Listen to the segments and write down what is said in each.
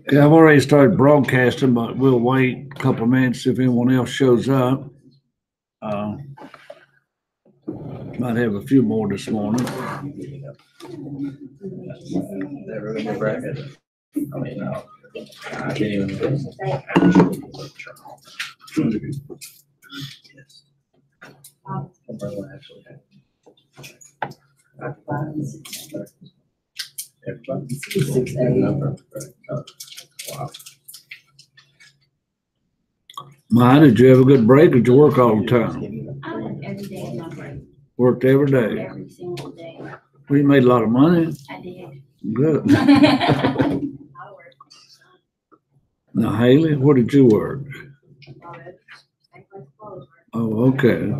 Okay, I've already started broadcasting, but we'll wait a couple of minutes if anyone else shows up. Might have a few more this morning. I didn't even. Ma, did you have a good break or did you work all the time? I work every day in my break, Worked every day. every single day. Well, you made a lot of money. I did. Good. I work. Now, Haley, where did you work? Oh, okay.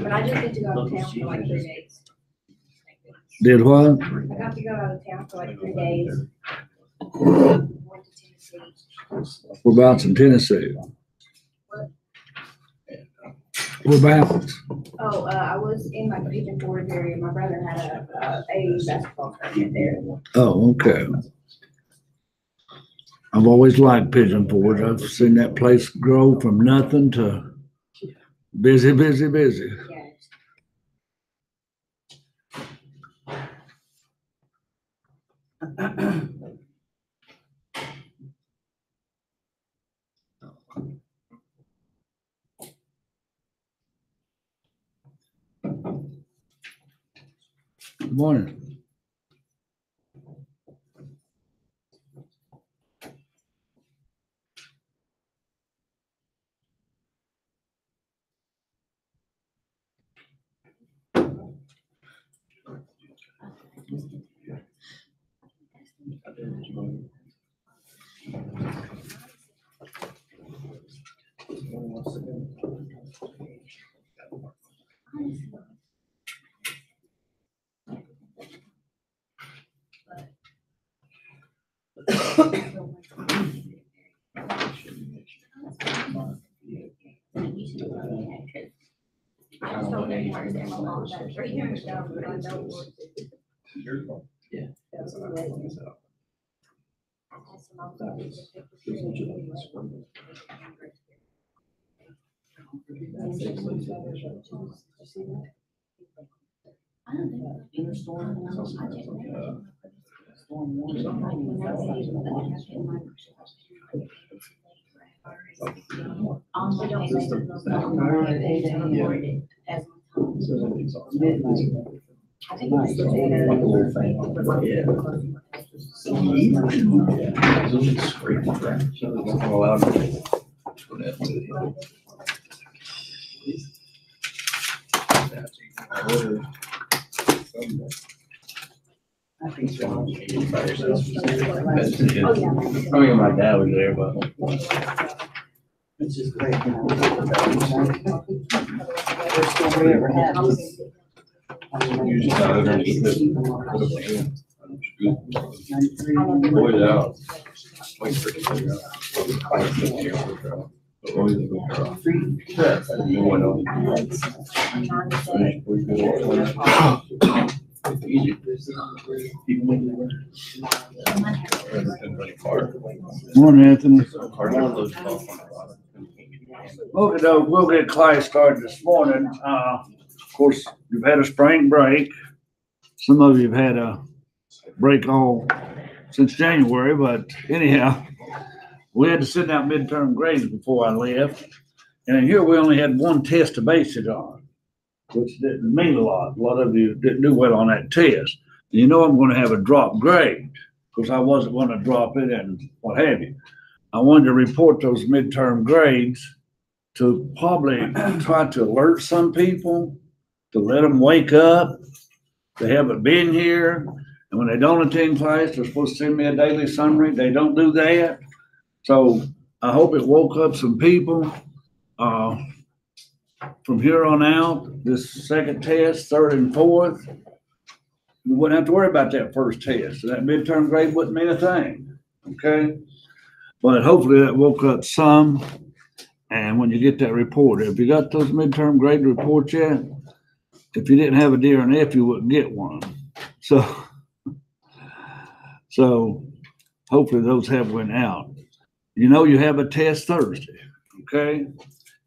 But I just get to go out of town for like 3 days. Did what? I got to go out of town for like 3 days. Went to Tennessee. Whereabouts in Tennessee? Whereabouts? Oh, I was in like Pigeon Forge area. My brother had a basketball tournament there. Oh, okay. I've always liked Pigeon Forge. I've seen that place grow from nothing to busy, busy, busy. Yes. Good morning. I mean, my dad was there, but. It's just great. First story we ever had was. Usually I don't eat this. Boy, it out. Wait for it to figure out. But always a good girl. You want to. It's easy. Morning, Anthony. Well, Okay, though, we'll get class started this morning. Of course, you've had a spring break. Some of you have had a break all since January, but anyhow, we had to send out midterm grades before I left. And here we only had one test to base it on, which didn't mean a lot. A lot of you didn't do well on that test. You know I'm going to have a drop grade because I wasn't going to drop it and what have you. I wanted to report those midterm grades to probably try to alert some people, to let them wake up. They haven't been here. And when they don't attend class, they're supposed to send me a daily summary. They don't do that. So I hope it woke up some people. From here on out, this second test, third and fourth, we wouldn't have to worry about that first test. So that midterm grade wouldn't mean a thing, okay? But hopefully that woke up some. And when you get that report, if you got those midterm grade reports yet, if you didn't have a D or an F, you wouldn't get one. So hopefully those have went out. You know, you have a test Thursday, okay?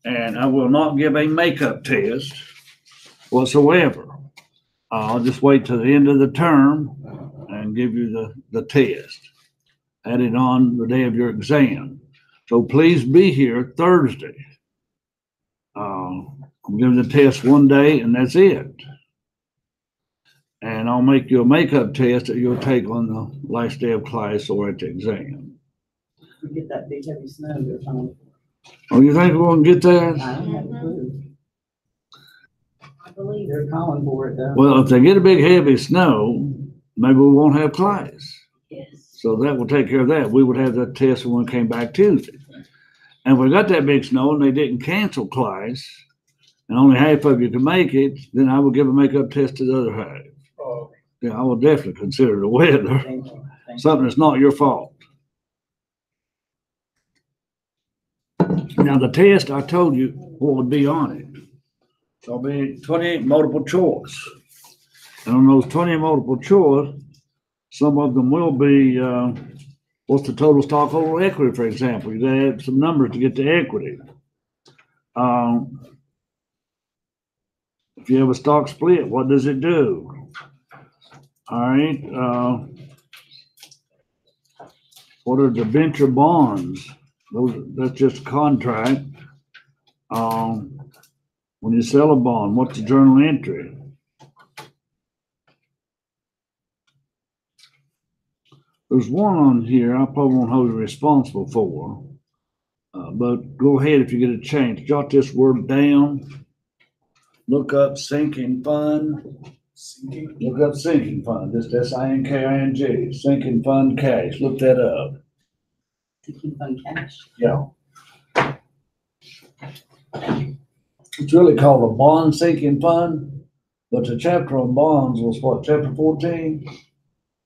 And I will not give a makeup test whatsoever. I'll just wait till the end of the term and give you the test. Add it on the day of your exam. So please be here Thursday. I'm giving the test one day and that's it. And I'll make you a makeup test that you'll take on the last day of class or at the exam. We get that big heavy snow, they're coming. Oh, you think we're gonna get I that? don't have a clue. I believe They're calling for it though. Well, if they get a big heavy snow, maybe we won't have class. yes. So that will take care of that. We would have that test when we came back Tuesday. And if we got that big snow and they didn't cancel class and only half of you can make it, then I would give a makeup test to the other half. Oh, Yeah, I will definitely consider the weather Thank you. Thank you. something that's not your fault. Now, the test, I told you what would be on it. There'll be 28 multiple choice. And on those 20 multiple choice, some of them will be, what's the total stockholder equity, for example? You gotta add some numbers to get the equity. If you have a stock split, what does it do? All right, what are the venture bonds? That's just a contract. When you sell a bond, what's the journal entry? There's one on here I probably won't hold you responsible for, but go ahead if you get a chance. Jot this word down. Look up sinking fund. Look up sinking fund. Just SINKING. Sinking fund cash. Look that up. Sinking fund cash. Yeah. It's really called a bond sinking fund, but the chapter on bonds was what, chapter 14?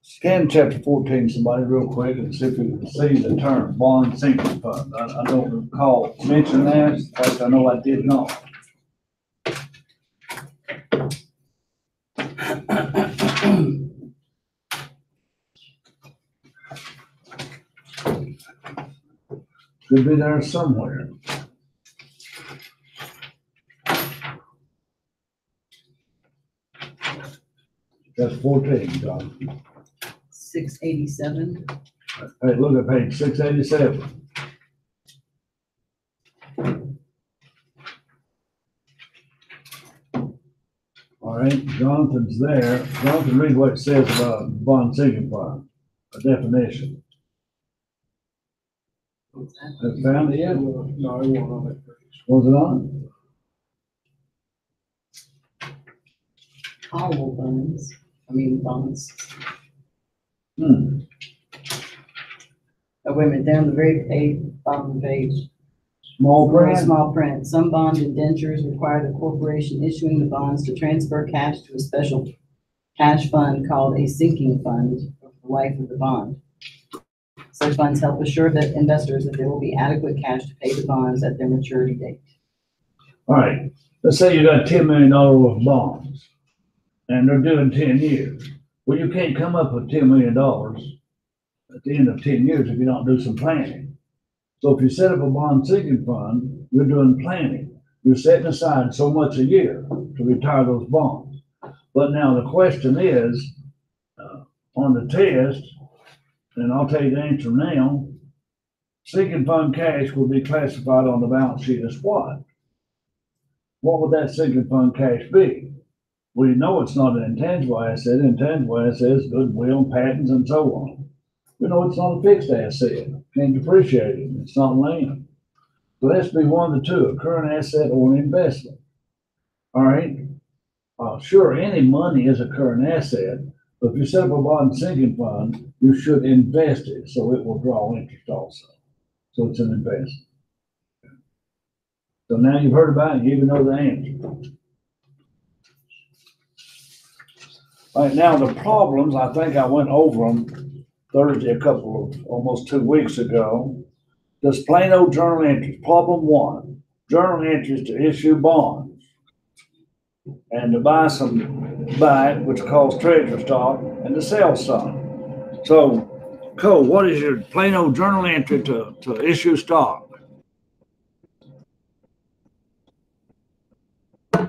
Scan chapter 14, somebody real quick, and see if you can see the term bond sinking fund. I don't recall mentioning that. In fact, I know I did not. Could be there somewhere. That's 14, John. 687. Hey, look at page 687. All right, Jonathan's there. Jonathan, read what it says about bond sinking fund, a definition. Have you found it yet? no, I won't on that page. Was it on? Callable bonds. Bonds. Hmm. Oh, wait a minute, down the very bottom of the page. Small Very print? small print. Some bond indentures require the corporation issuing the bonds to transfer cash to a special cash fund called a sinking fund for the life of the bond. Such funds help assure that investors that there will be adequate cash to pay the bonds at their maturity date. All right, let's say you got $10 million worth of bonds, and they're due in 10 years. Well, you can't come up with $10 million at the end of 10 years if you don't do some planning. So if you set up a bond sinking fund, you're doing planning. You're setting aside so much a year to retire those bonds. But now the question is, on the test, and I'll tell you the answer now, sinking fund cash will be classified on the balance sheet as what? What would that sinking fund cash be? Well, you know it's not an intangible asset. Intangible assets, goodwill, patents, and so on. You know it's not a fixed asset. Can't depreciate it. It's not land. So it has to be one of the two, a current asset or an investment. All right? Sure, any money is a current asset, but if you set up a bond sinking fund, you should invest it so it will draw interest also. So it's an investment. So now you've heard about it, you even know the answer. All right, now the problems, I think I went over them Thursday, almost 2 weeks ago. Just plain old journal entries. Problem 1, journal entries to issue bonds and to buy it, which calls treasury stock, and to sell some. So Cole, what is your plain old journal entry to issue stock? I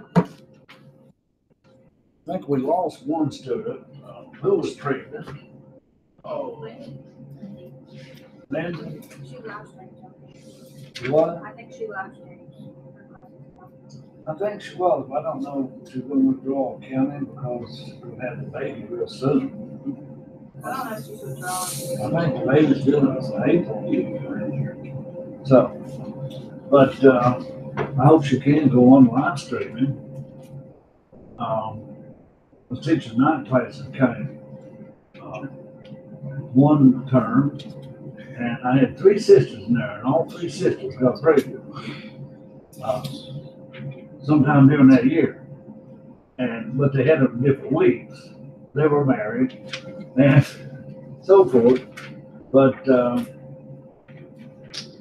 think we lost one student. Who was treated? Oh, Lindsay? She lost it. What? I think she lost it. I think she was, but I don't know if she's gonna withdraw county because we'll have the baby real soon. I don't know if she's withdrawing. I think the baby's due in April. So, but, I hope she can go on live streaming. I was teaching night class in county, one term, and I had 3 sisters in there, and all 3 sisters got pregnant. Sometime during that year. But they had them in different weeks. They were married and so forth. But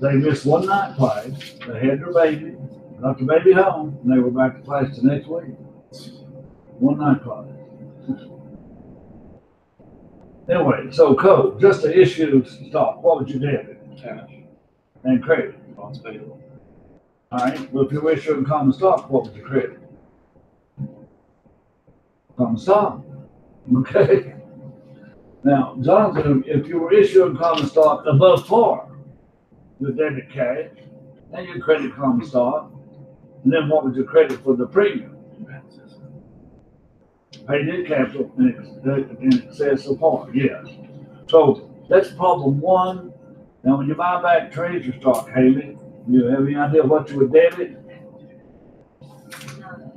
they missed one night class. They had their baby, got the baby home, and they were back to class the next week. One night class. Anyway, so code, just to issue stock, what would you debit? Cash. And credit. Bonds payable. All right, well, if you're issuing common stock, what would you credit? Common stock. Okay. Now, Jonathan, if you were issuing common stock above par, you debit cash, and you credit common stock, and then what would you credit for the premium? Paid in capital in excess of par, yes. So that's problem 1. Now, when you buy back treasury stock, Haley, you have any idea what you would debit?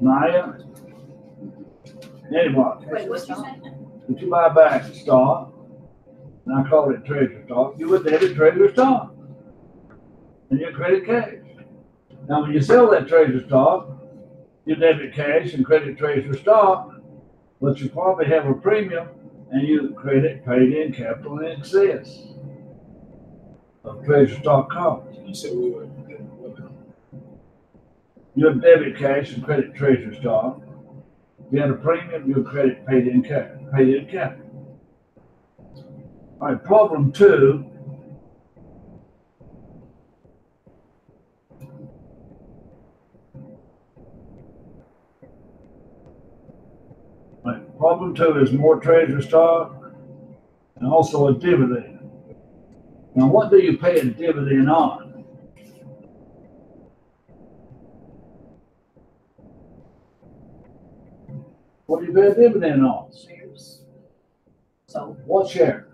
Maya? Anybody? Wait, what'd you say? If you buy back stock, and I call it treasury stock, you would debit treasury stock. And you credit cash. Now, when you sell that treasury stock, you debit cash and credit treasury stock, but you probably have a premium and you credit paid in capital in excess of treasury stock cost. You said we would. You'll debit cash and credit treasury stock. If you had a premium, you'll credit paid in capital. All right, problem 2. All right, problem 2 is more treasury stock and also a dividend. Now, what do you pay a dividend on? What do you pay a dividend on? Shares. So What share?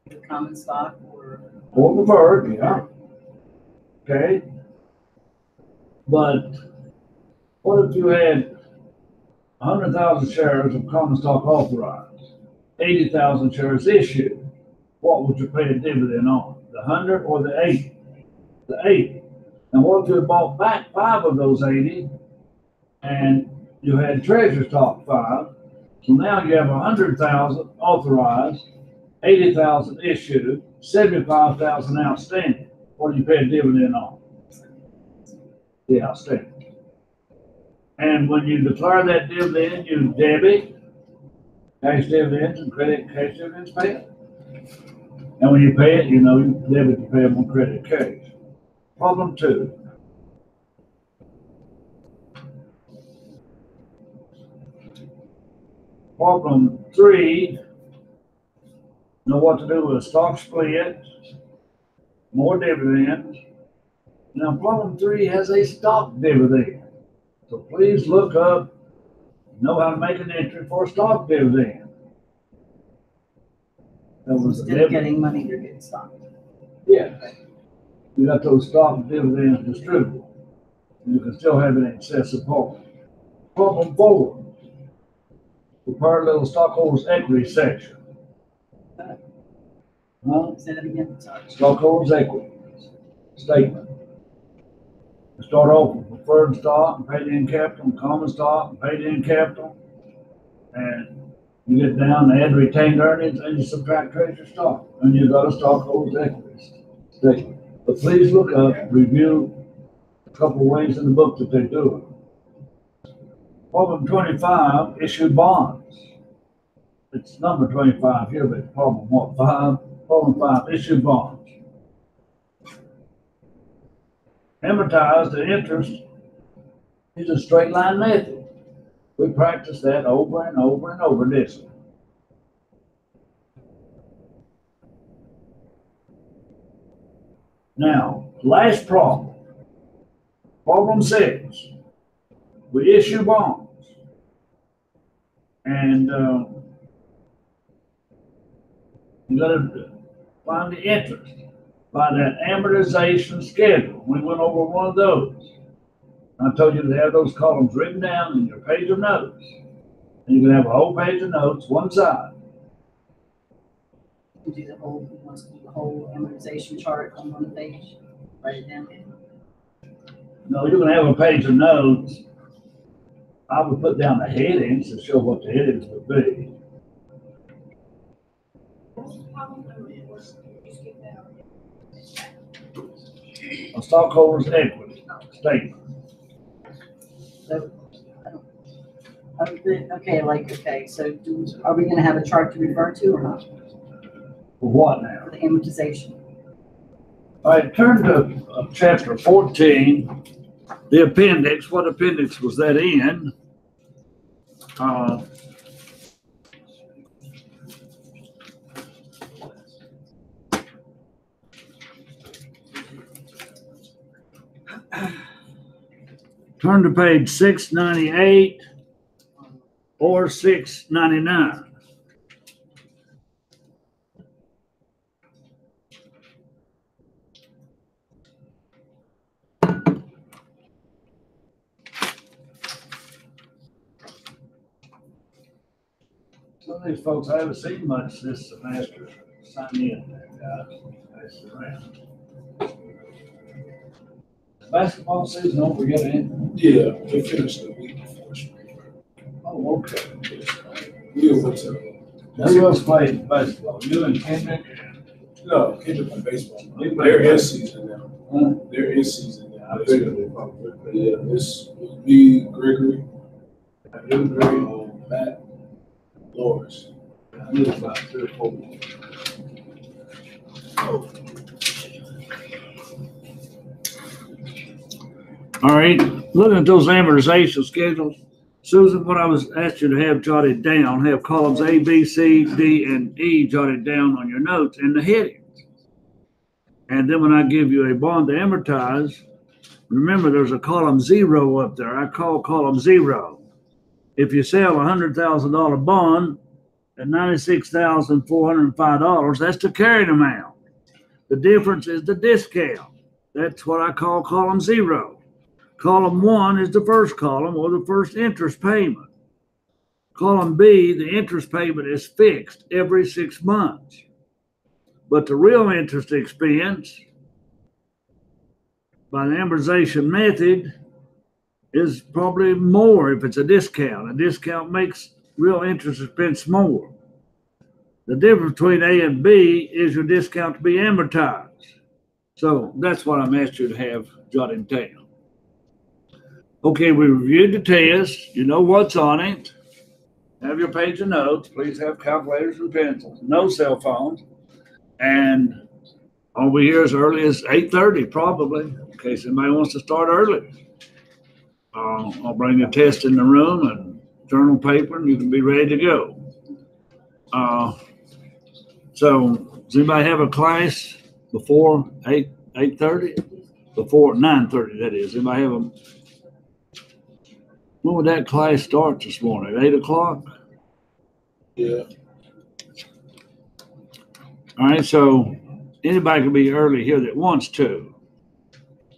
the common stock Or preferred, yeah. Okay. But what if you had 100,000 shares of common stock authorized, 80,000 shares issued? What would you pay a dividend on? The 100 or the 80? The 80. And what if you bought back 5 of those 80 and you had treasury stock 5? So now you have 100,000 authorized, 80,000 issued, 75,000 outstanding. What do you pay a dividend on? The outstanding. And when you declare that dividend, you debit cash dividends and credit cash dividends paid. And when you pay it, you know you debit the payable credit cash. Problem 2. Problem 3, know what to do with a stock split, more dividends. Now, problem 3 has a stock dividend. So please look up, know how to make an entry for a stock dividend. That was a instead of dividend. getting money, you're getting stock. Yeah. You got those stock dividends distributed. You can still have an excessive par. Problem 4. Prepare a little stockholders equity section. Huh? Say that again, sorry. Stockholders equity statement. You start off with preferred stock and paid in capital, and common stock and paid in capital. And you get down and add retained earnings and you subtract treasury stock. And you got a stockholders equity statement. But please look up, review a couple of ways in the book that they do it. Problem 25, issue bonds. It's number 25 here, but problem what, 5? Problem Problem 5, issue bonds. Amortize the interest is a straight line method. We practice that over and over and over, didn't we? Now, last problem. Problem 6. We issue bonds. And you gotta find the interest by that amortization schedule. We went over one of those. I told you to have those columns written down in your page of notes. And you can have a whole page of notes, one side. You do the whole amortization chart on one page, write it down. No, you're gonna have a page of notes. I would put down the headings to show what the headings would be. A stockholder's equity statement. So, okay, so are we gonna have a chart to refer to or not For what now? for the amortization? All right, turn to chapter 14, the appendix. What appendix was that in? Turn to page 698 or 699. Some of these folks I haven't seen much this semester. Sign in there, guys. Pass it around. Basketball season over yet, ain't it? Yeah, they finished the week before spring break. Oh, okay. We went to, Who else played basketball? You and Kendrick? no, Kendrick played baseball. They play There is season now. Huh? There is season now. I figured they probably would But play. yeah, this would be Gregory, Dewberry, Matt, Loris. I knew about 3 or 4. All right, looking at those amortization schedules, Susan, what I was asked you to have jotted down, have columns A, B, C, D, and E jotted down on your notes and the headings. And then when I give you a bond to amortize, remember there's a column 0 up there. I call column 0. If you sell a $100,000 bond at $96,405, that's the carrying amount. The difference is the discount. That's what I call column 0. Column 1 is the first column or the first interest payment. Column B, the interest payment is fixed every 6 months. But the real interest expense by the amortization method is probably more if it's a discount. A discount makes real interest expense more. The difference between A and B is your discount to be amortized. So that's what I'm asking you to have jotted down. Okay, we reviewed the test. You know what's on it. Have your page of notes. Please have calculators and pencils. No cell phones. And I'll be here as early as 8:30 probably, in case anybody wants to start early. I'll bring the test in the room and journal paper, and you can be ready to go. So does anybody have a class before 8:30? Before 9:30, that is. Anybody have a... When would that class start this morning? 8 o'clock? Yeah. All right, so anybody can be early here that wants to.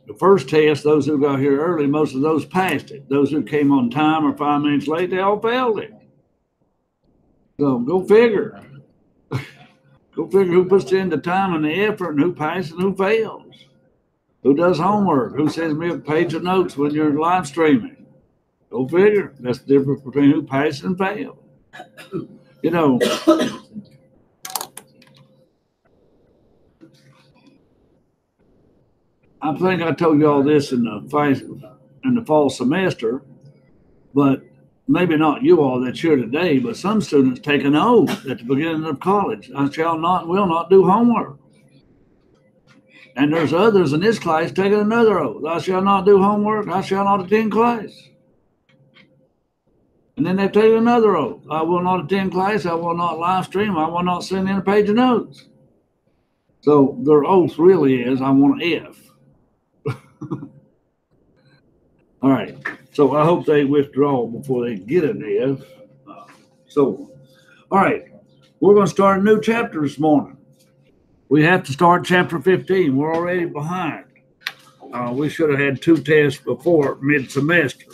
The first test, those who got here early, most of those passed it. Those who came on time or 5 minutes late, they all failed it. So go figure. Go figure who puts in the time and the effort and who passes and who fails. Who does homework? Who sends me a page of notes when you're live streaming? Go figure. That's the difference between who passes and fails. You know, I think I told you all this in the fall semester, but maybe not you all that's here today, but some students take an oath at the beginning of college. I shall not, will not do homework. And there's others in this class taking another oath. I shall not do homework. I shall not attend class. And then they take another oath. I will not attend class. I will not live stream. I will not send in a page of notes. So their oath really is, I want an F. All right. So I hope they withdraw before they get an F. All right. We're going to start a new chapter this morning. We have to start chapter 15. We're already behind. We should have had 2 tests before mid-semester.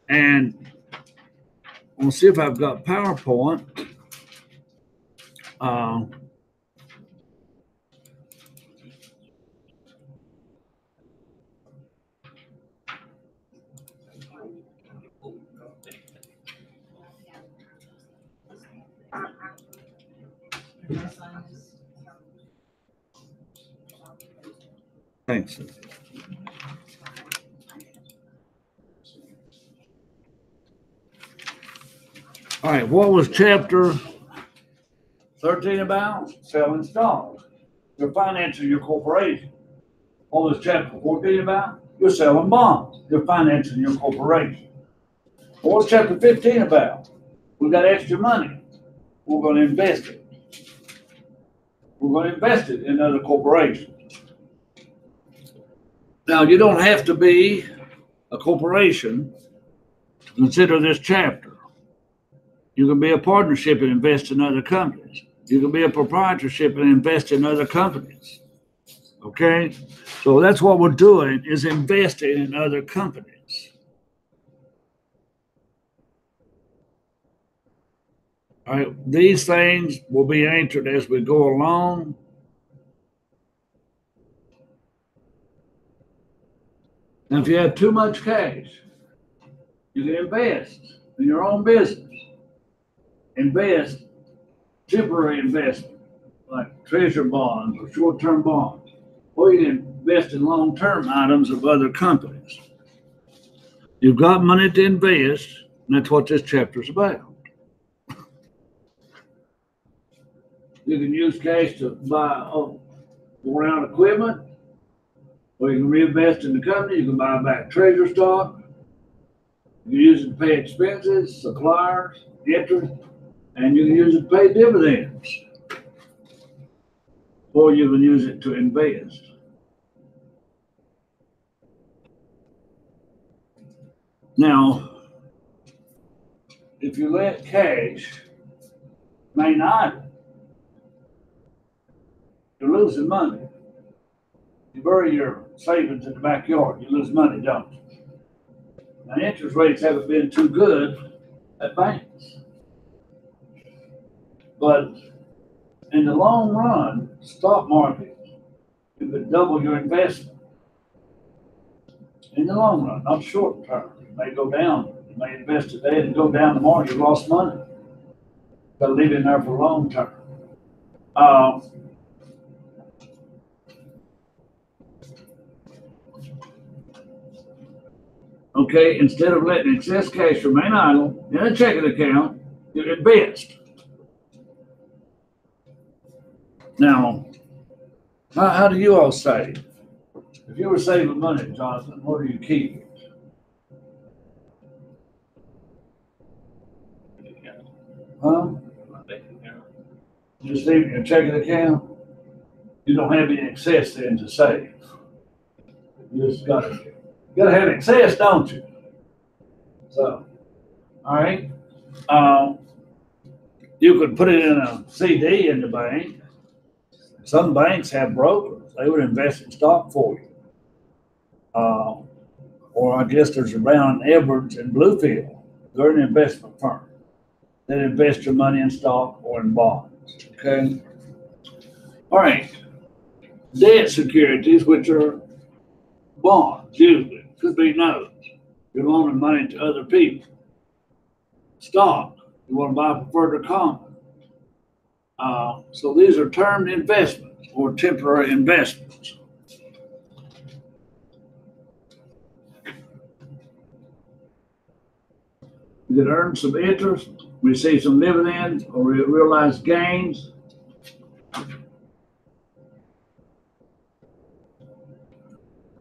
And I'll see if I've got PowerPoint. Thanks. All right, what was chapter 13 about? Selling stocks. You're financing your corporation. What was chapter 14 about? You're selling bonds. You're financing your corporation. What was chapter 15 about? We've got extra money. We're going to invest it. We're going to invest it in other corporations. Now, you don't have to be a corporation to consider this chapter. You can be a partnership and invest in other companies. You can be a proprietorship and invest in other companies. Okay? So that's what we're doing, is investing in other companies. All right, these things will be answered as we go along. And if you have too much cash, you can invest in your own business. Invest, temporary investment, like treasury bonds or short-term bonds, or you can invest in long-term items of other companies. You've got money to invest, and that's what this chapter is about. You can use cash to buy around equipment, or you can reinvest in the company. You can buy back treasury stock. You can use it to pay expenses, suppliers, interest, and you can use it to pay dividends. Or you can use it to invest. Now, if you let cash remain idle, you're losing money. You bury your savings in the backyard, you lose money, don't you? Now, interest rates haven't been too good at banks. But in the long run, stock market, you could double your investment. In the long run, not short term. It may go down. You may invest today and go down tomorrow, you lost money. But leave it in there for long term. Okay, instead of letting excess cash remain idle in a checking account, you invest. Now, how do you all save? If you were saving money, Jonathan, where do you keep it? Huh? Just leave it in your checking account? You don't have any excess then to save. You just gotta have excess, don't you? So, all right. You could put it in a CD in the bank. Some banks have brokers. They would invest in stock for you. Or I guess there's Brown Edwards and Bluefield. They're an investment firm. They invest your money in stock or in bonds. Okay. All right. Debt securities, which are bonds, usually could be notes. You're loaning money to other people. Stock, you want to buy preferred or common. So these are termed investments or temporary investments. You could earn some interest, receive some dividends, or realize gains.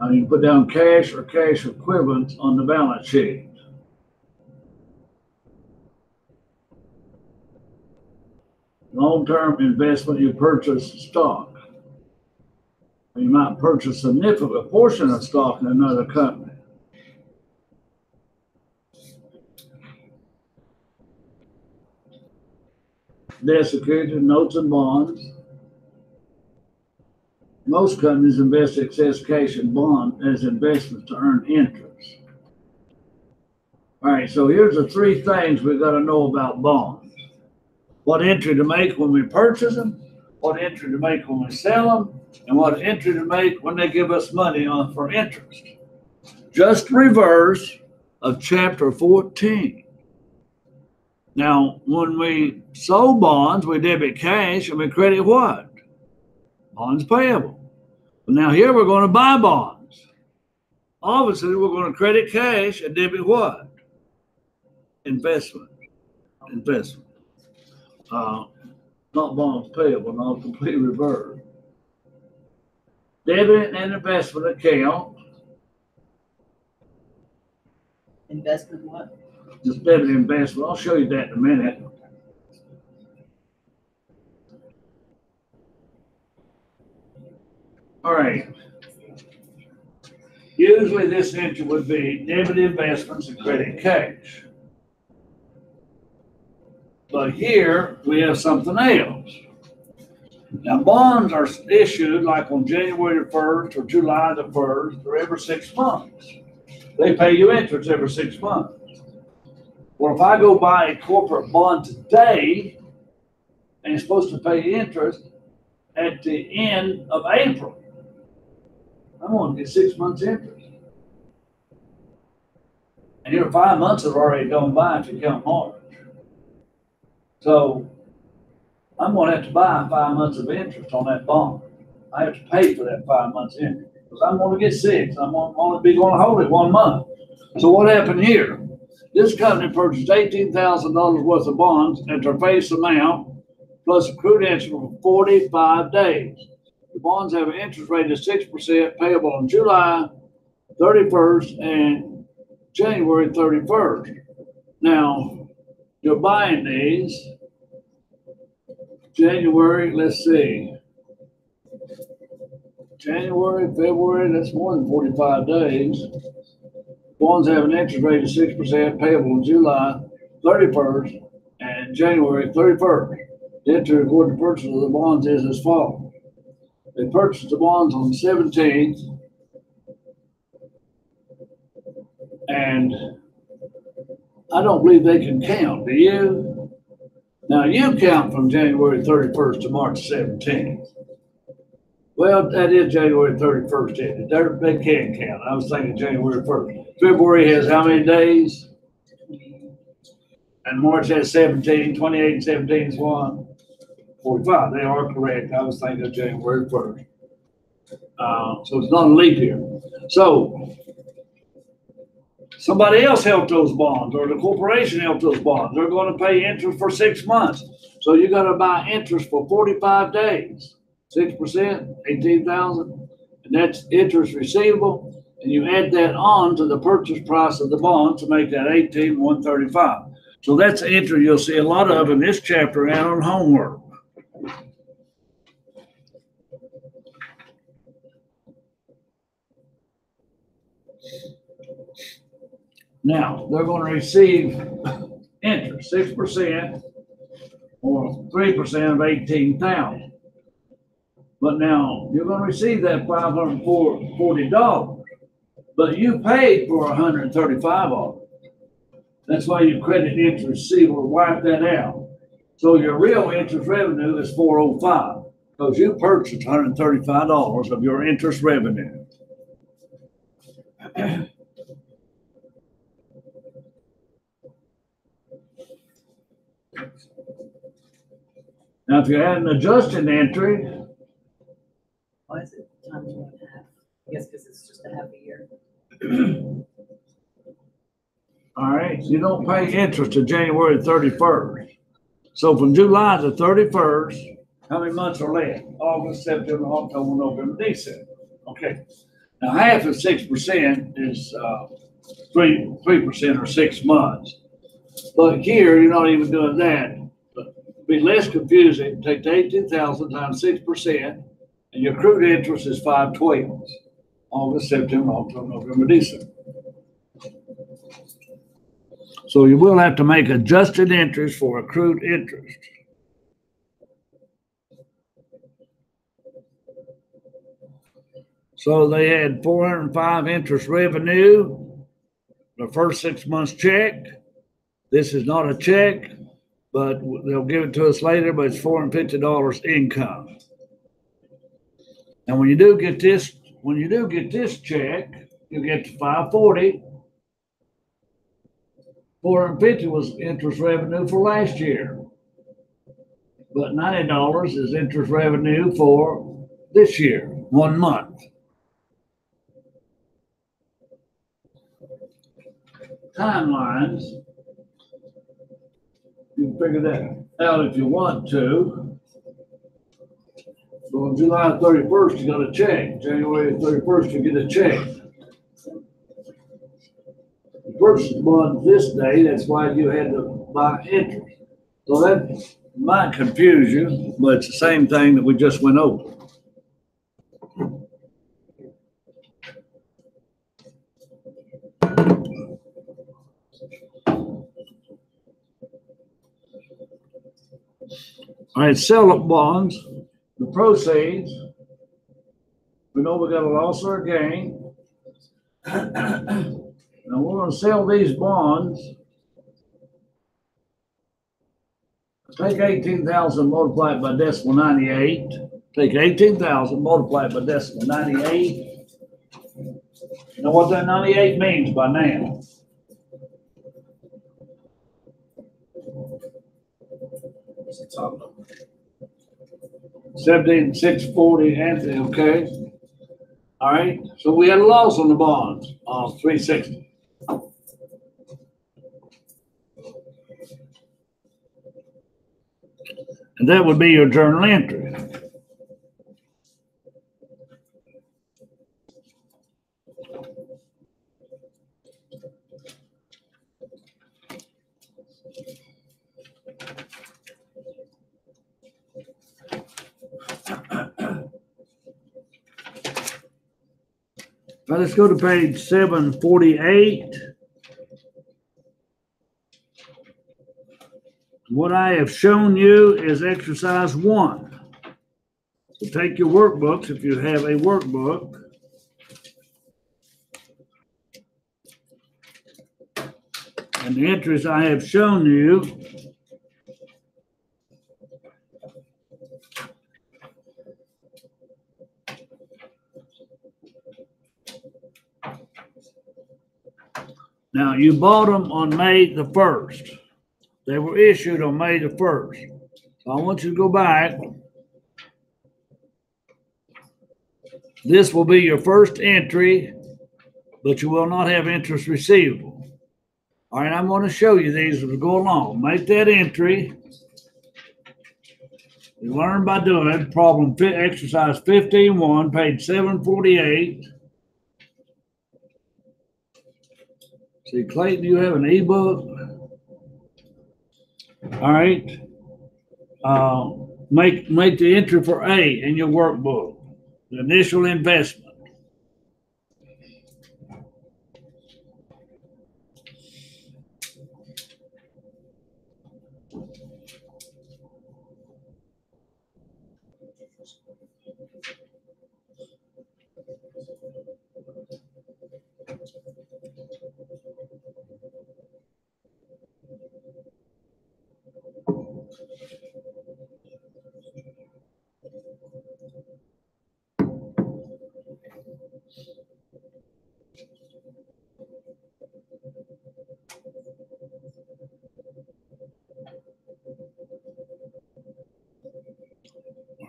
You can put down cash or cash equivalents on the balance sheet. Long-term investment, you purchase stock. You might purchase a significant portion of stock in another company. Debt securities, notes, and bonds. Most companies invest excess cash in bonds as investments to earn interest. All right, so here's the three things we've got to know about bonds. What entry to make when we purchase them, what entry to make when we sell them, and what entry to make when they give us money for interest. Just reverse of chapter 14. Now, when we sold bonds, we debit cash and we credit what? Bonds payable. But now here we're going to buy bonds. Obviously, we're going to credit cash and debit what? Investment. Not bonds payable, not complete reverse. Debit and investment account. Investment what? Just debit investment. I'll show you that in a minute. All right. Usually this entry would be debit investments and credit cash. But here we have something else. Now bonds are issued like on January the 1st or July the 1st or every 6 months. They pay you interest every 6 months. Well, if I go buy a corporate bond today and it's supposed to pay interest at the end of April, I'm going to get 6 months interest. And here 5 months have already gone by if you count March. So I'm going to have to buy 5 months of interest on that bond. I have to pay for that 5 months interest because I'm going to get 6. I'm only going to hold it 1 month. So what happened here? This company purchased $18,000 worth of bonds at their face amount plus accrued interest for 45 days. The bonds have an interest rate of 6% payable on July 31st and January 31st. Now, you're buying these January, let's see, January, February, that's more than 45 days. Bonds have an interest rate of 6% payable on July 31st and January 31st. The entry recorded the purchase of the bonds is as follows. They purchased the bonds on the 17th and I don't believe they can count, do you? Now you count from January 31st to March 17th. Well, that is January 31st, isn't it? They can count. I was thinking January 1st. February has how many days? And March has 17, 28 and 17 is 45. They are correct. I was thinking of January 1st. So it's not a leap year. So somebody else held those bonds or the corporation held those bonds. They're going to pay interest for 6 months. So you got to buy interest for 45 days. 6%, 18,000, and that's interest receivable. And you add that on to the purchase price of the bond to make that 18,135. So that's the entry you'll see a lot of in this chapter and on homework. Now, they're going to receive interest, 6% or 3% of 18,000. But now you're going to receive that $540, but you paid for 135 of it. That's why you credit interest receivable, wipe that out. So your real interest revenue is $405 because you purchased $135 of your interest revenue. Now, if you add an adjusted entry, Why is it times 1.5? I guess because it's just a half a year. All right, you don't pay interest to January 31st. So from July to 31st, how many months are left? August, September, October, November, December. Okay. Now half of 6% is 3% or 6 months. But here you're not even doing that. But to be less confusing, take the 18,000 times 6%, and your accrued interest is 5/12. August, September, October, November, December. So you will have to make adjusted interest for accrued interest. So they had 405 interest revenue, the first 6 months check. This is not a check, but they'll give it to us later, but it's $450 income. And when you do get this check, you get to 540. 450 was interest revenue for last year. But $90 is interest revenue for this year, 1 month. Timelines, you can figure that out if you want to. So on July 31st, you got a check. January 31st, you get a check. The purchase bond this day, that's why you had to buy interest. So that might confuse you, but it's the same thing that we just went over. All right, sell up bonds, the proceeds. We know we got a loss or a gain. Now we're going to sell these bonds. Take 18,000, multiply it by decimal 98. Take 18,000, multiply it by decimal 98. You know what that 98 means by now? What's the top number? 17,640, Anthony, okay? All right, so we had a loss on the bonds of 360. And that would be your journal entry. Now let's go to page 748. What I have shown you is exercise 1. So take your workbooks if you have a workbook. And the entries I have shown you now you bought them on May the 1st. They were issued on May the 1st. So I want you to go back. This will be your first entry, but you will not have interest receivable. All right, I'm going to show you these as we go along. Make that entry. You learn by doing problem exercise 15-1, page 748. See, Clayton, you have an ebook. All right. Make the entry for A in your workbook. The initial investment.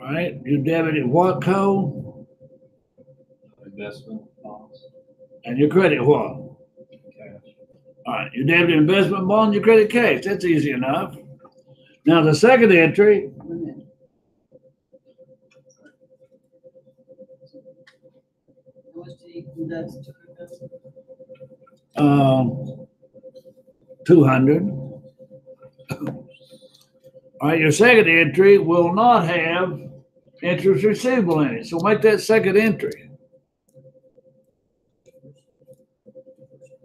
All right, you debited what code? Investment bonds. And your credit what? Cash. All right, your debit investment bond, your credit cash. That's easy enough. Now the second entry, Wait a minute. How much did he deduct? 200. All right, your second entry will not have interest receivable in it. So make that second entry.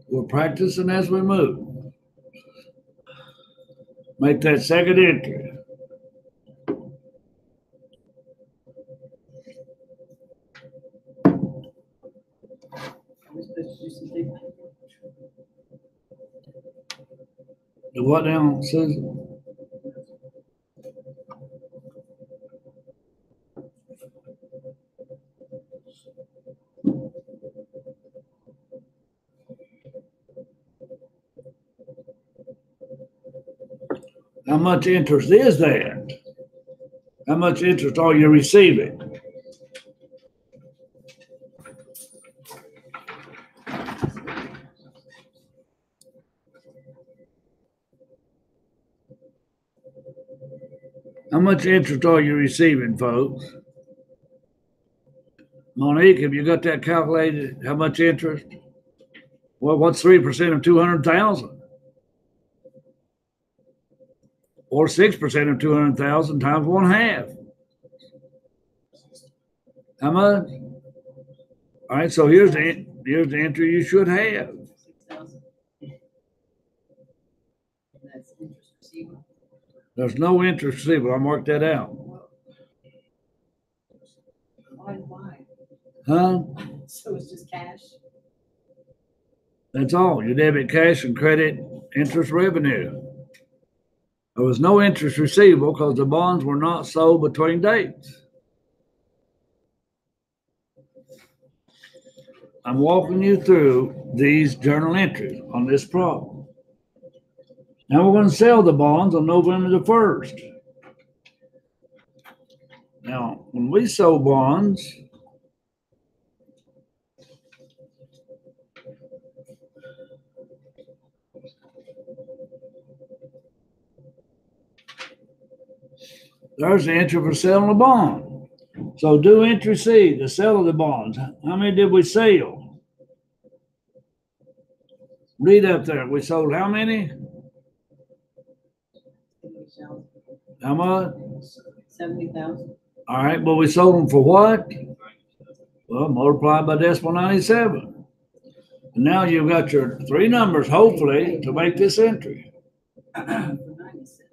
We're practicing as we move. Make that second entry. We're supposed to do something. Do what now, Susan? How much interest is that? How much interest are you receiving? How much interest are you receiving, folks? Monique, have you got that calculated? How much interest? Well, what's 3% of 200,000? Or 6% of 200,000 times 1/2. How much? All right, so here's the entry you should have. 6,000. That's interest receivable. There's no interest receivable. I marked that out. Why? Huh? So it's just cash? That's all. Your debit, cash, and credit interest revenue. There was no interest receivable because the bonds were not sold between dates. I'm walking you through these journal entries on this problem. Now we're going to sell the bonds on November the 1st. Now, when we sold bonds, there's the entry for selling a bond. So do entry C, the sale of the bonds. How many did we sell? Read up there. We sold how many? How much? 70,000. All right, but we sold them for what? Well, multiplied by decimal 97. And now you've got your three numbers, hopefully, to make this entry. For 97.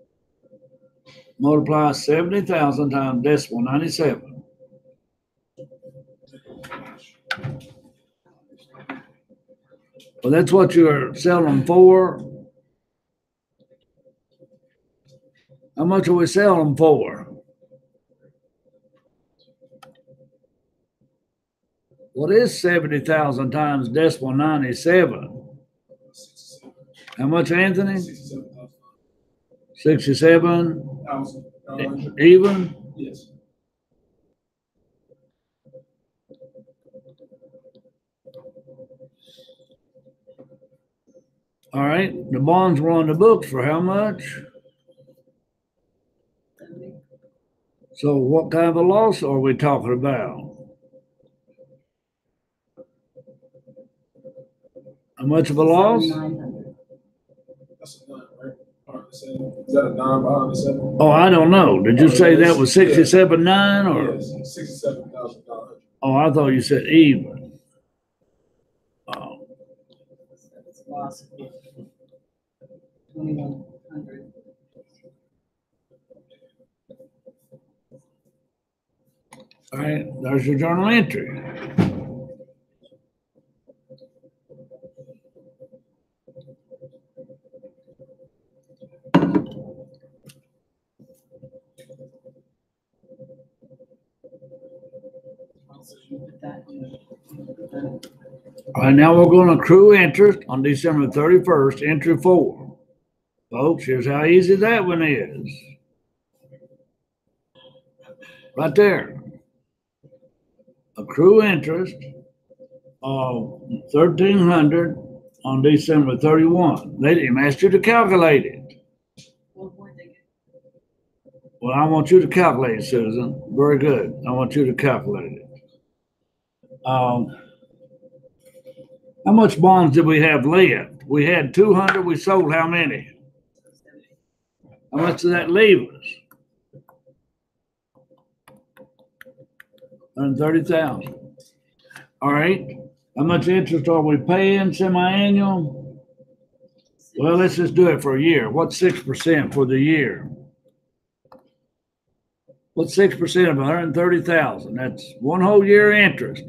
Multiply 70,000 times decimal 97. Well, that's what you're selling them for. How much are we selling them for? What is 70,000 times decimal 97? How much, Anthony? 67? Even? Yes. All right, the bonds were on the books for how much? 70. So what kind of a loss are we talking about? How much of a loss? 7,900. That's a nine, right? Is that a nine behind the seven? Oh, I don't know. Did you say that was 67.9 or? Yes, $67,000. Oh, I thought you said even. Oh, That's a loss of 2,100. all right, there's your journal entry. So you put that in. Put that. All right, now we're going to accrue interest on December 31st, entry 4. Folks, here's how easy that one is. Right there. Accrue interest of $1,300 on December 31. They didn't ask you to calculate it. Well, I want you to calculate it, Susan. Very good. I want you to calculate it. How much bonds did we have left? We had 200. We sold how many? How much does that leave us? 130,000. All right. How much interest are we paying semi-annual? Well, let's just do it for a year. What's 6% for the year? What's 6% of 130,000? That's one whole year interest.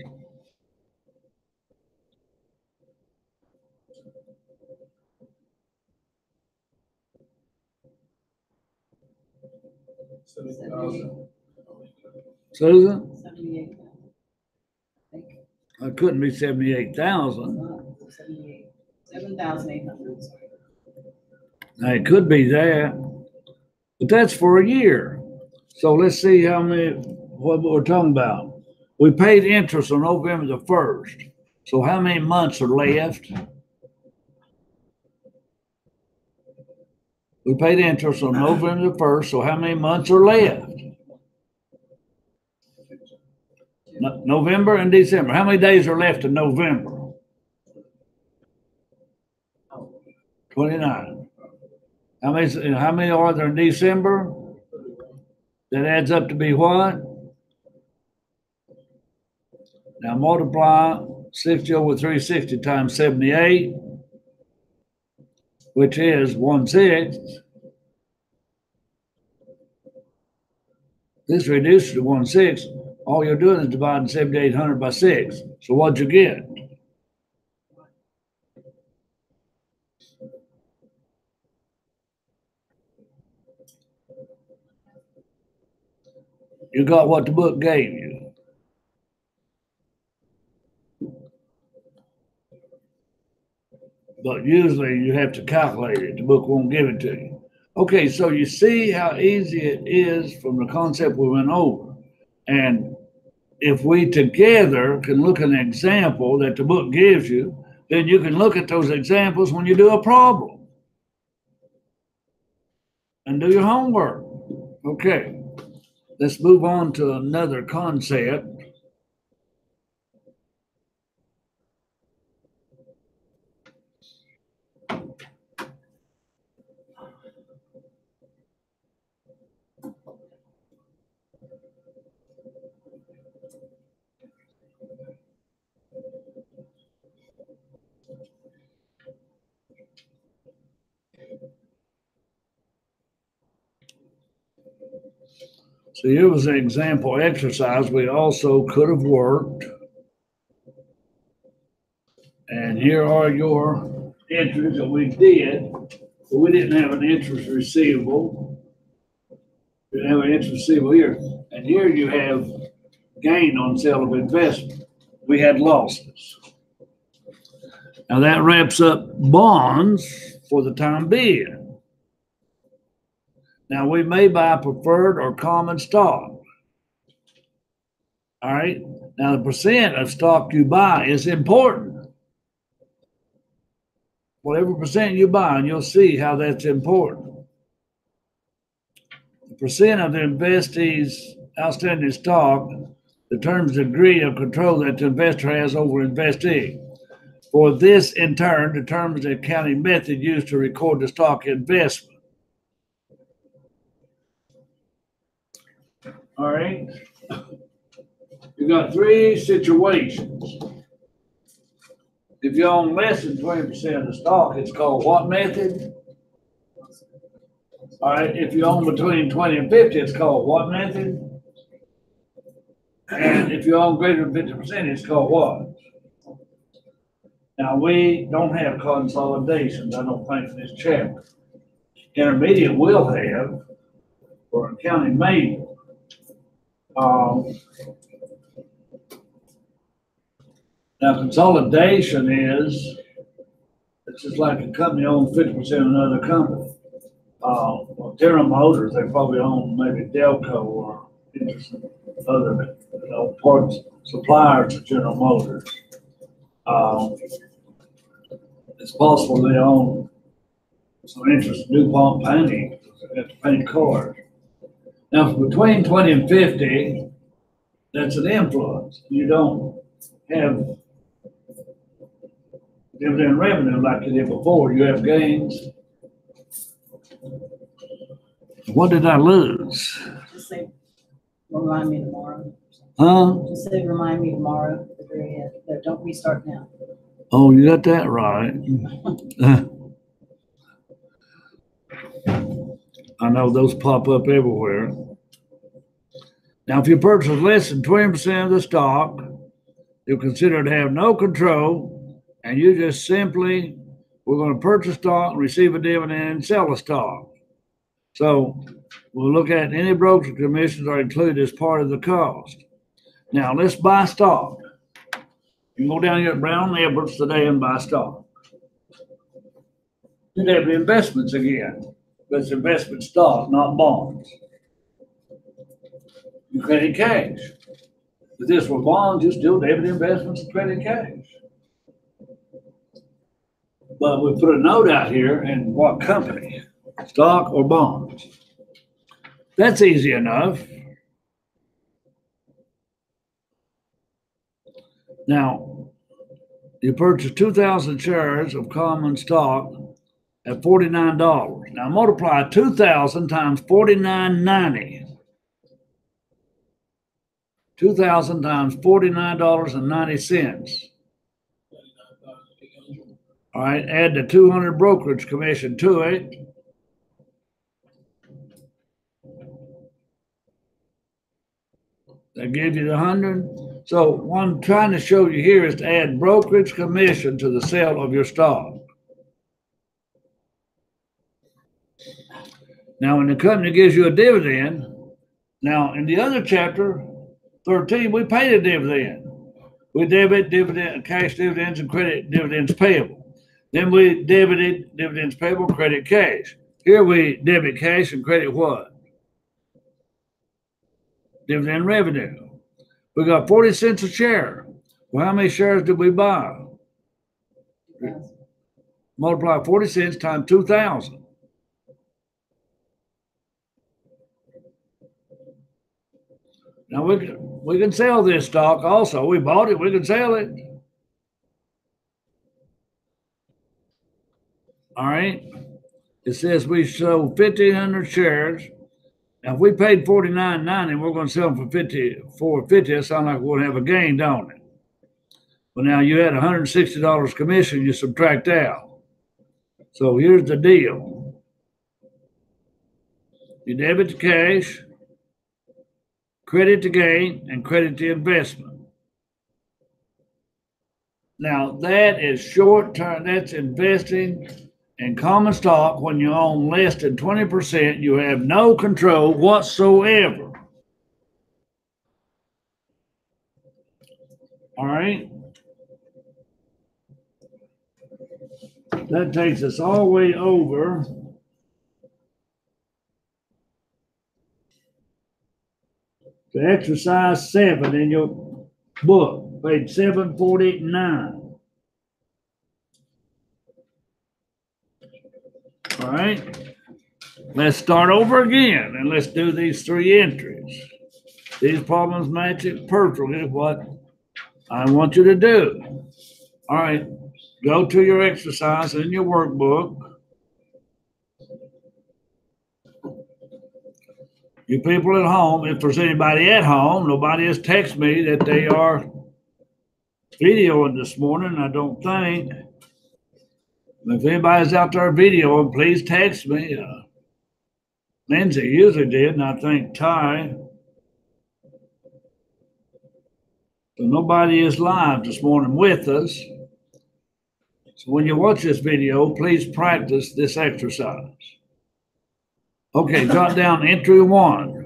Susan? 78,000. It couldn't be 78,000. 7,800. Now, it could be that, but that's for a year. So let's see what we're talking about. We paid interest on November the 1st. So how many months are left? We paid interest on November the 1st. So how many months are left? November and December. How many days are left in November? 29. How many are there in December? That adds up to be what? Now multiply 60 over 360 times 78, which is 1/6. This reduces to 1/6. All you're doing is dividing 7,800 by 6. So what'd you get? You got what the book gave you. But usually you have to calculate it. The book won't give it to you. Okay, so you see how easy it is from the concept we went over. And if we together can look at an example that the book gives you, then you can look at those examples when you do a problem and do your homework. Okay, let's move on to another concept. So here was an example exercise we also could have worked. And here are your entries that we did, but we didn't have an interest receivable. We didn't have an interest receivable here. And here you have gain on sale of investment. We had losses. Now that wraps up bonds for the time being. Now we may buy preferred or common stock. All right. Now the percent of stock you buy is important. Whatever percent you buy, and you'll see how that's important. The percent of the investee's outstanding stock determines the degree of control that the investor has over investee. For this, in turn, determines the accounting method used to record the stock investment. All right. You got three situations. If you own less than 20% of the stock, it's called what method? All right. If you own between 20 and 50, it's called what method? And if you own greater than 50%, it's called what? Now, we don't have consolidations, I don't think, in this chapter. Intermediate will have, or accounting major. Now, consolidation is, it's just like a company owns 50% of another company. Well, General Motors, they probably own maybe Delco or other, parts suppliers of General Motors. it's possible they own some interest in DuPont painting, they have to paint cars. Now, between 20 and 50, that's an influence. You don't have dividend revenue like you did before. You have gains. What did I lose? Just say, remind me tomorrow. Huh? Just say, remind me tomorrow at the very end. No, don't restart now. Oh, you got that right. I know those pop up everywhere. Now, if you purchase less than 20% of the stock, you're considered to have no control, and you just simply, we're going to purchase stock, receive a dividend, and sell the stock. So we'll look at any brokerage commissions are included as part of the cost. Now, let's buy stock. You can go down here at Brown Edwards today and buy stock. You'd have the investments again, but it's investment stock, not bonds. You credit cash. If this were bonds, you still debit investments and credit cash. But we put a note out here in what company, stock or bonds. That's easy enough. Now, you purchase 2,000 shares of common stock at $49. Now multiply 2,000 times $49.90. 2,000 times $49.90. All right, add the 200 brokerage commission to it. That gives you the 100. So what I'm trying to show you here is to add brokerage commission to the sale of your stock. Now, when the company gives you a dividend, now in the other chapter, 13, we paid a dividend. We debit dividend, cash dividends and credit dividends payable. Then we debited dividends payable, credit cash. Here we debit cash and credit what? Dividend revenue. We got 40 cents a share. Well, how many shares did we buy? Multiply 40 cents times 2,000. Now we can sell this stock also. We bought it, we can sell it. All right. It says we sold 1,500 shares. Now, if we paid $49.90, we're going to sell them for $54.50. That sounds like we're going to have a gain, don't it? But now you had $160 commission you subtract out. So here's the deal. You debit the cash, credit the gain, and credit the investment. Now, that is short term. That's investing in common stock. When you own less than 20%, you have no control whatsoever. All right. That takes us all the way over to exercise 7 in your book, page 749. All right. Let's start over again and let's do these 3 entries. These problems match it perfectly with what I want you to do. All right. Go to your exercise in your workbook. You people at home, if there's anybody at home, nobody has texted me that they are videoing this morning, I don't think. If anybody's out there videoing, please text me. Lindsay usually did, and I think Ty. So nobody is live this morning with us. So when you watch this video, please practice this exercise. Okay, jot down entry 1.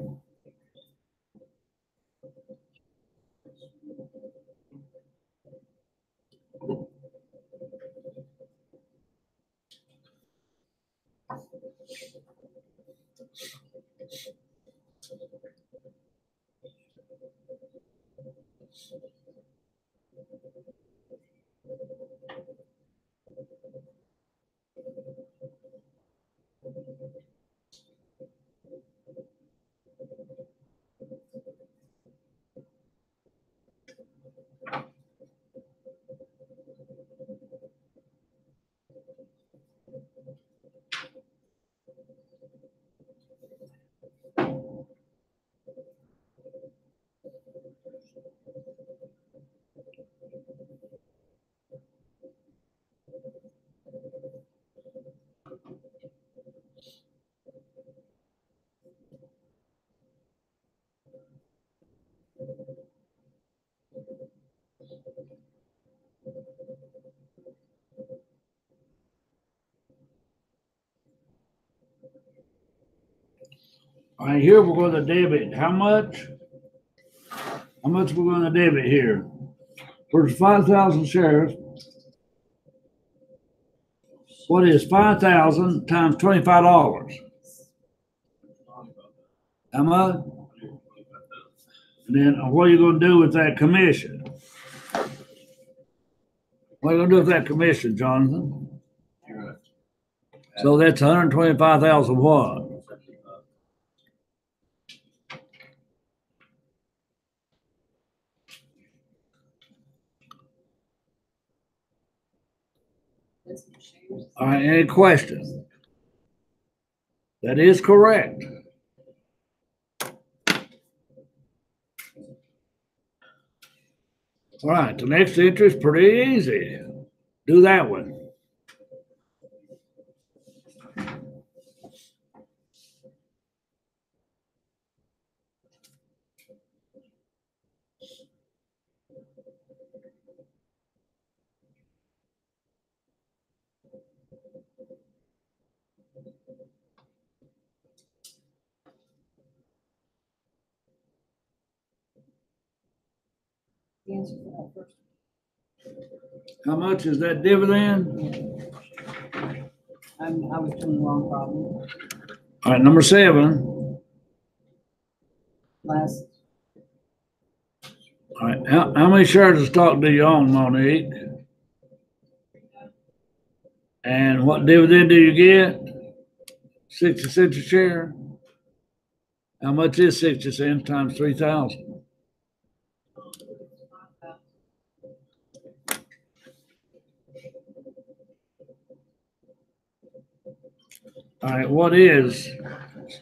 All right, here we're gonna debit, how much? How much we're gonna debit here? For 5,000 shares. What is 5,000 times $25? How much? And then what are you gonna do with that commission? What are you gonna do with that commission, Jonathan? So that's 125,000 what? All right, any questions? That is correct. All right, the next entry is pretty easy. Do that one. The answer for that first. How much is that dividend? I was doing the wrong problem. All right, number 7. Last, All right, how many shares of stock do you own, Monique? And what dividend do you get? 60 cents a share. How much is 60 cents times 3,000? All right, what is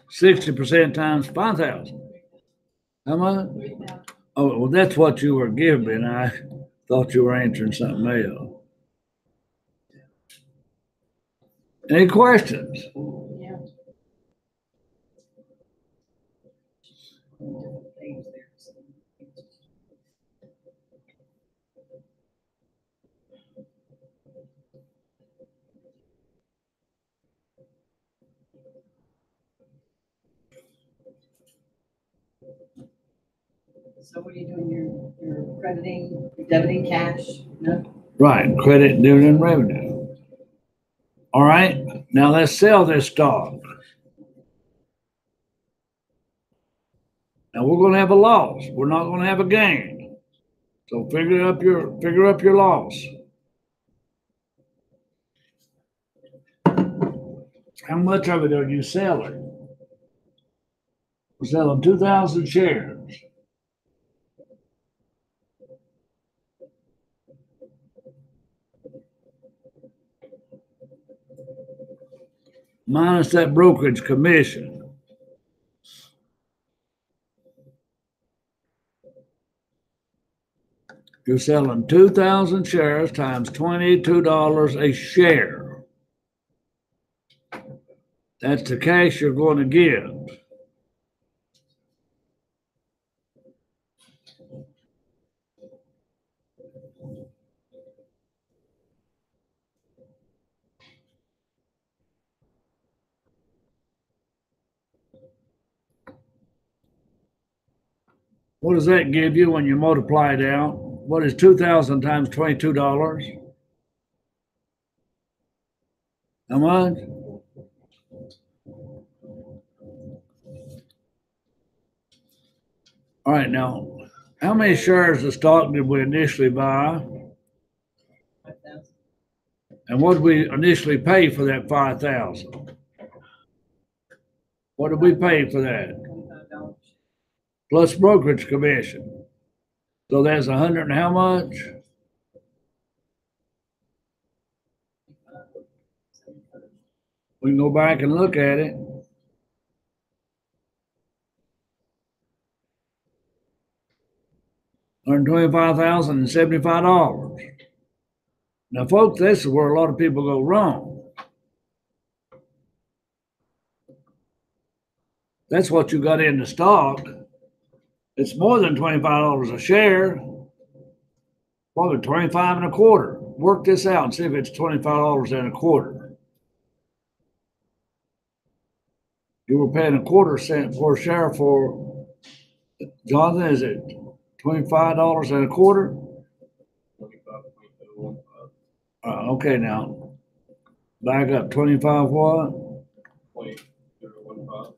60% times 5,000? How much? Oh, well, that's what you were giving. I thought you were answering something else. Any questions? yeah. So what are you doing? You're crediting, you're debiting cash? No? Right, credit dividend revenue. All right, now let's sell this stock. Now we're gonna have a loss. We're not gonna have a gain. So figure up your loss. How much of it are you selling? We're selling 2,000 shares. Minus that brokerage commission. You're selling 2,000 shares times $22 a share. That's the cash you're going to give. What does that give you when you multiply it out? What is 2,000 times $22? How much? All right, now, how many shares of stock did we initially buy? 5,000. And what did we initially pay for that 5,000? What did we pay for that? $25. Plus brokerage commission. So that's 100 and how much? We can go back and look at it. $125,075. Now, folks, this is where a lot of people go wrong. That's what you got in the stock. It's more than $25 a share. Probably 25 and a quarter. Work this out and see if it's $25 and a quarter. You were paying a quarter cent per share for, Jonathan, is it $25 and a quarter? 25.015. Okay, now back up. 25 what? 0.015.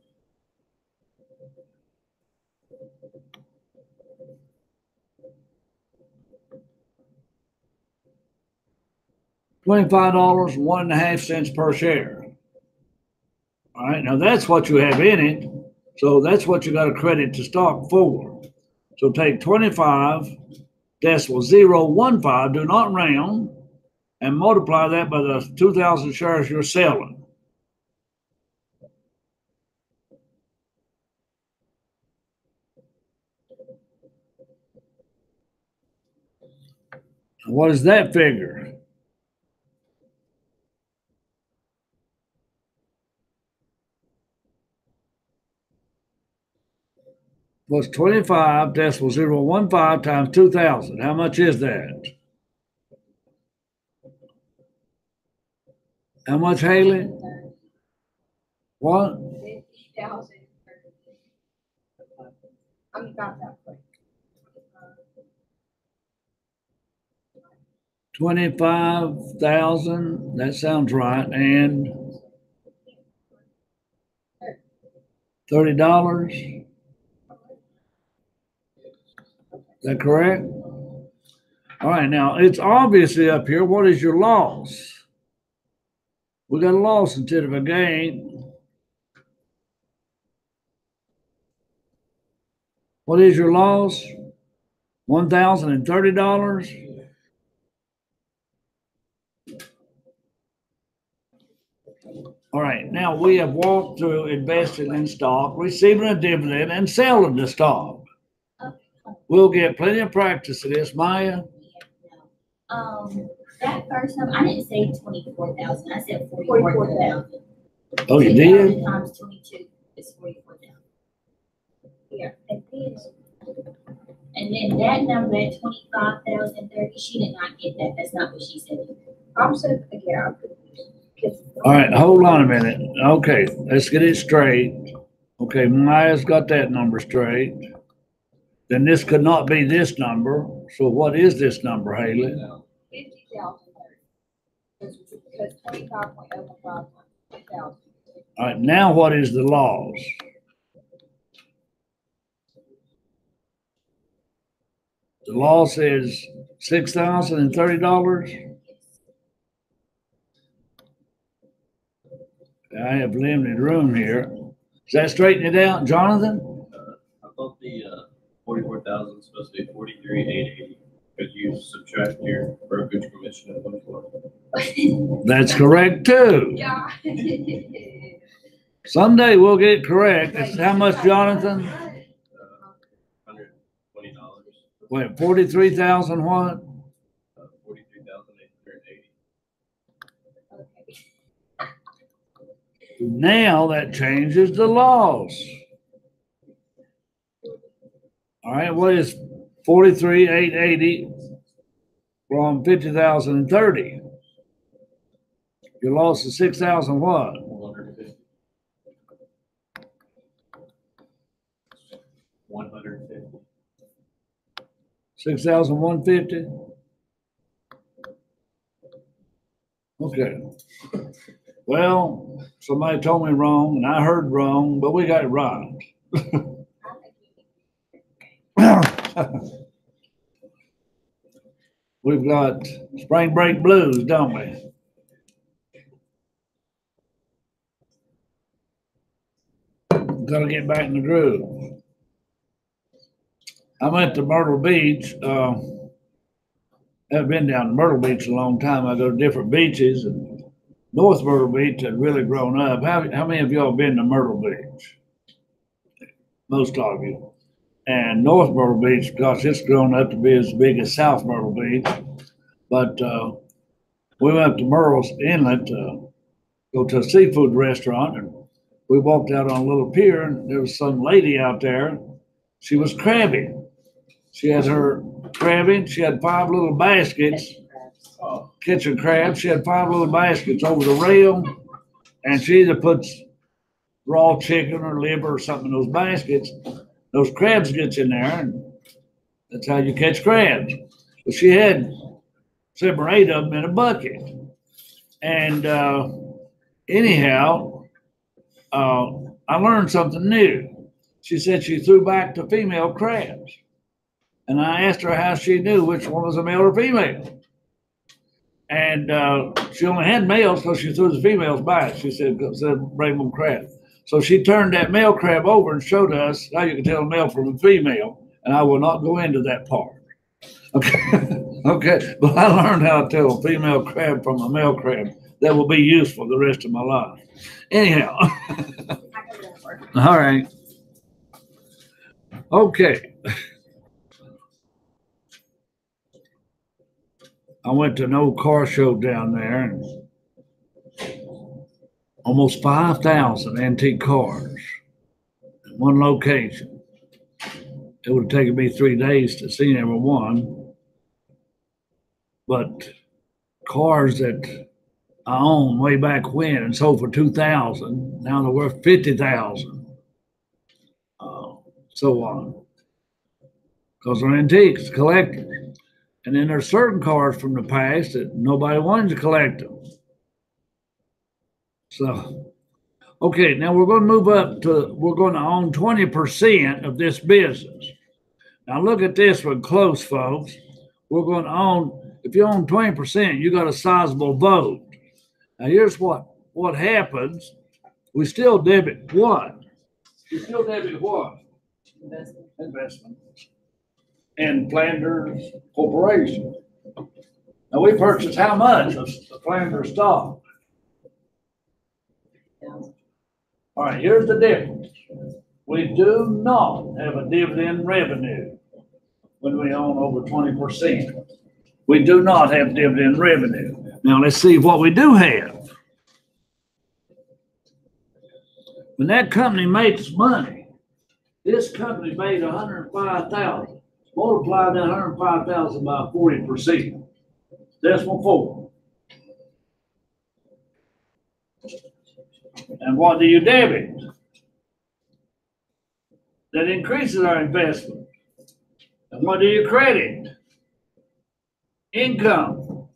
$25, 1.5 cents per share. All right, now that's what you have in it. So that's what you got to credit the stock for. So take 25.015, do not round, and multiply that by the 2,000 shares you're selling. What is that figure? What's 25.015 times 2,000? How much is that? How much, Haley? What? 50,000. I'm about that quick. 25,000. That sounds right. And $30. Is that correct? All right. Now it's obviously up here. What is your loss? We got a loss instead of a gain. What is your loss? $1,030. All right, now we have walked through investing in stock, receiving a dividend, and selling the stock. We'll get plenty of practice at this, Maya. That first number, I didn't say 24,000, I said 44,000. Oh, you did? Times 22 is 44,000. Yeah, And then that number at 25,030, she did not get that. That's not what she said. I'm so, yeah. All right, hold on a minute. Okay, let's get it straight. Okay, Maya's got that number straight. Then this could not be this number. So what is this number, Haley? 50,000. Because 25.015 times 2,000. All right, now what is the loss? The loss is $6,030. I have limited room here. Does that straighten it out, Jonathan? I thought the 44,000 is supposed to be 43,880 because you subtract your brokerage commission at 120. That's correct too. Yeah. Someday we'll get it correct. It's how much, Jonathan? $120. Wait, 43,000 what? 43,880. Now that changes the loss. All right, what is 43,880 from 50,030? Your loss is 6,000 what? 150. 150. 6,150? Okay. Well, somebody told me wrong and I heard wrong, but we got it right. We've got spring break blues, don't we? Gotta get back in the groove. I'm at the Myrtle Beach. I've been down to Myrtle Beach a long time. I go to different beaches, and North Myrtle Beach had really grown up. How many of y'all been to Myrtle Beach? Most of you. and North Myrtle Beach, because it's grown up to be as big as South Myrtle Beach. But we went up to Murrell's Inlet to go to a seafood restaurant, and we walked out on a little pier, and there was some lady out there. She was crabbing. She had her crabbing. She had 5 little baskets, kitchen crabs. She had 5 little baskets over the rail, and she either puts raw chicken or liver or something in those baskets. Those crabs gets in there, and that's how you catch crabs. But she had 7 or 8 of them in a bucket. And anyhow, I learned something new. She said she threw back the female crabs. And I asked her how she knew which one was a male or female. And she only had males because she threw the females back. She said, bring them crab. So she turned that male crab over and showed us how you can tell a male from a female. And I will not go into that part. Okay. Okay. But I learned how to tell a female crab from a male crab. That will be useful the rest of my life. Anyhow. All right. Okay. I went to an old car show down there, and almost 5,000 antique cars in one location. It would have taken me 3 days to see every one. But cars that I owned way back when and sold for 2,000, now they're worth 50,000. So on. Because they're antiques, collectors. And then there's certain cars from the past that nobody wanted to collect them. So, okay, now we're going to move up to, we're going to own 20% of this business. Now look at this one close, folks. We're going to own, if you own 20%, you got a sizable vote. Now here's what happens. We still debit what? We still debit what? Investment. And Flanders Corporation. Now we purchased how much of the Flanders stock? All right, here's the difference. We do not have a dividend revenue when we own over 20%. We do not have dividend revenue. Now let's see what we do have. When that company makes money, this company made $105,000. Multiply that $105,000 by 40%. Decimal 4. And what do you debit? That increases our investment. And what do you credit? Income.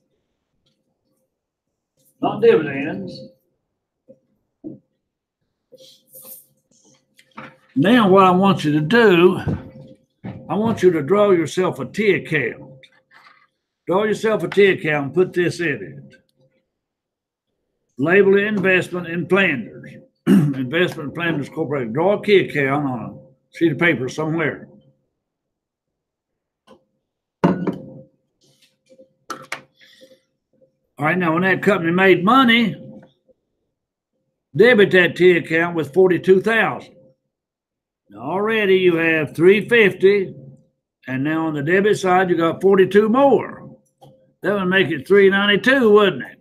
Not dividends. Now what I want you to do, I want you to draw yourself a T account. Draw yourself a T account and put this in it. Label it investment in Flanders. Investment in Flanders Corporation. Draw a key account on a sheet of paper somewhere. All right, now when that company made money, debit that T account with $42,000. Now already you have $350, and now on the debit side you got 42 more. That would make it $392, wouldn't it?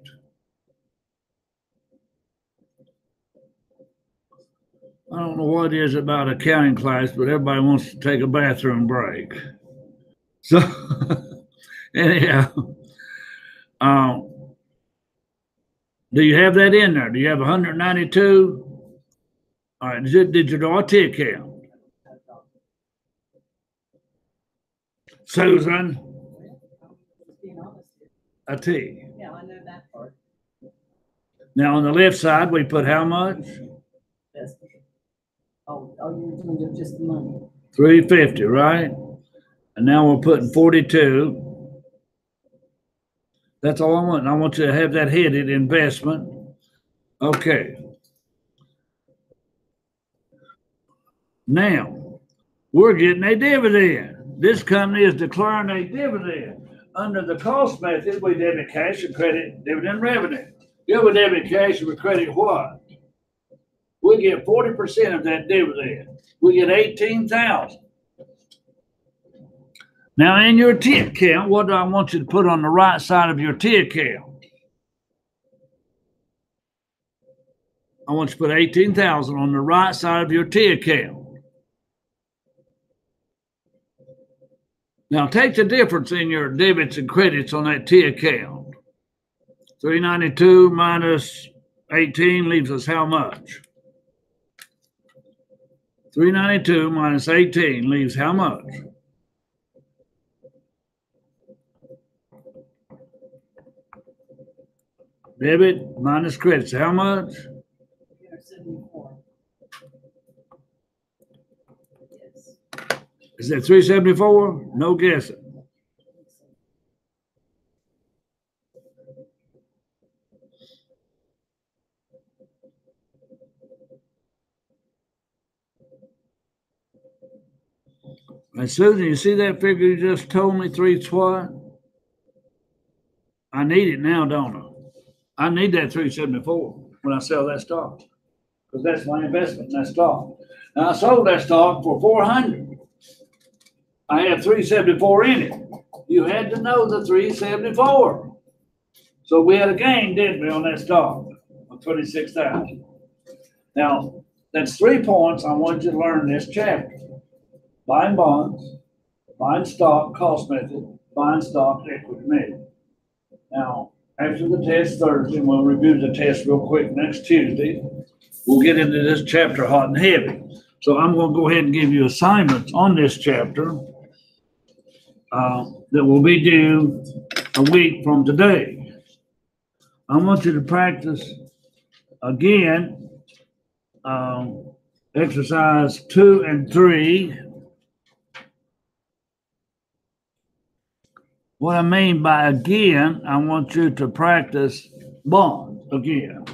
I don't know what it is about accounting class, but everybody wants to take a bathroom break. So anyhow, do you have that in there? Do you have 192? All right, did you draw a T account? Susan? A T. Yeah, I know that part. Now on the left side, we put how much? Oh, you're doing just the money. 350, right? And now we're putting 42. That's all I want. And I want you to have that headed investment. Okay. Now, we're getting a dividend. This company is declaring a dividend. Under the cost method, we debit cash and credit dividend revenue. Here we debit cash and we credit what? We get 40% of that dividend. We get $18,000. Now, in your T account, what do I want you to put on the right side of your T account? I want you to put 18,000 on the right side of your T account. Now, take the difference in your debits and credits on that T account. 392 minus 18 leaves us how much? 392 minus 18 leaves how much? Debit minus credits, how much? 374. Yes. Is that 374? No guessing. And Susan, you see that figure you just told me, three what? I need it now, don't I? I need that 374 when I sell that stock, because that's my investment in that stock. Now I sold that stock for 400. I had 374 in it. You had to know the 374. So we had a gain, didn't we, on that stock of 26,000. Now that's 3 points I want you to learn this chapter. Buying bonds, buying stock, cost method, buying stock, equity method. Now, after the test Thursday, we'll review the test real quick next Tuesday. We'll get into this chapter hot and heavy. So I'm going to go ahead and give you assignments on this chapter that will be due a week from today. I want you to practice again exercise 2 and 3. What I mean by again, I want you to practice bonds again.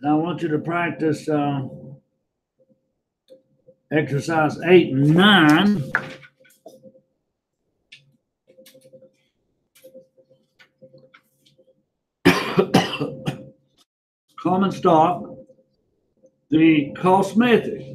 And I want you to practice exercise 8 and 9. Common stock, the cost method.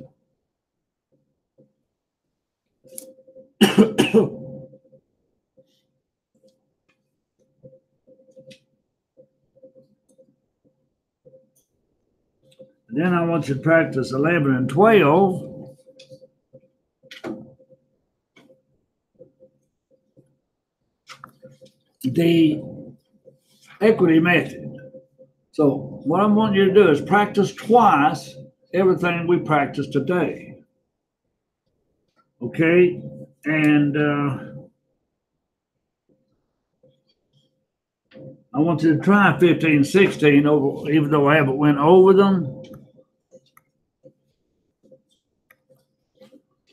Then I want you to practice 11 and 12. The equity method. So what I want you to do is practice twice everything we practiced today. Okay? And I want you to try 15, 16 over, even though I haven't went over them.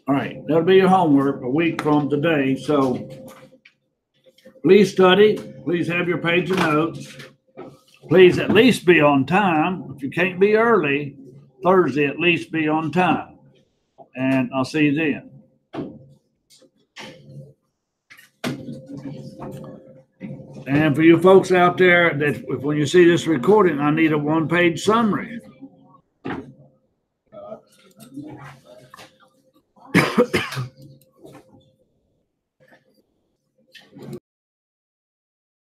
All right, that'll be your homework a week from today. So please study. Please have your page of notes. Please at least be on time. If you can't be early, Thursday, at least be on time. And I'll see you then. And for you folks out there that when you see this recording, I need a one-page summary.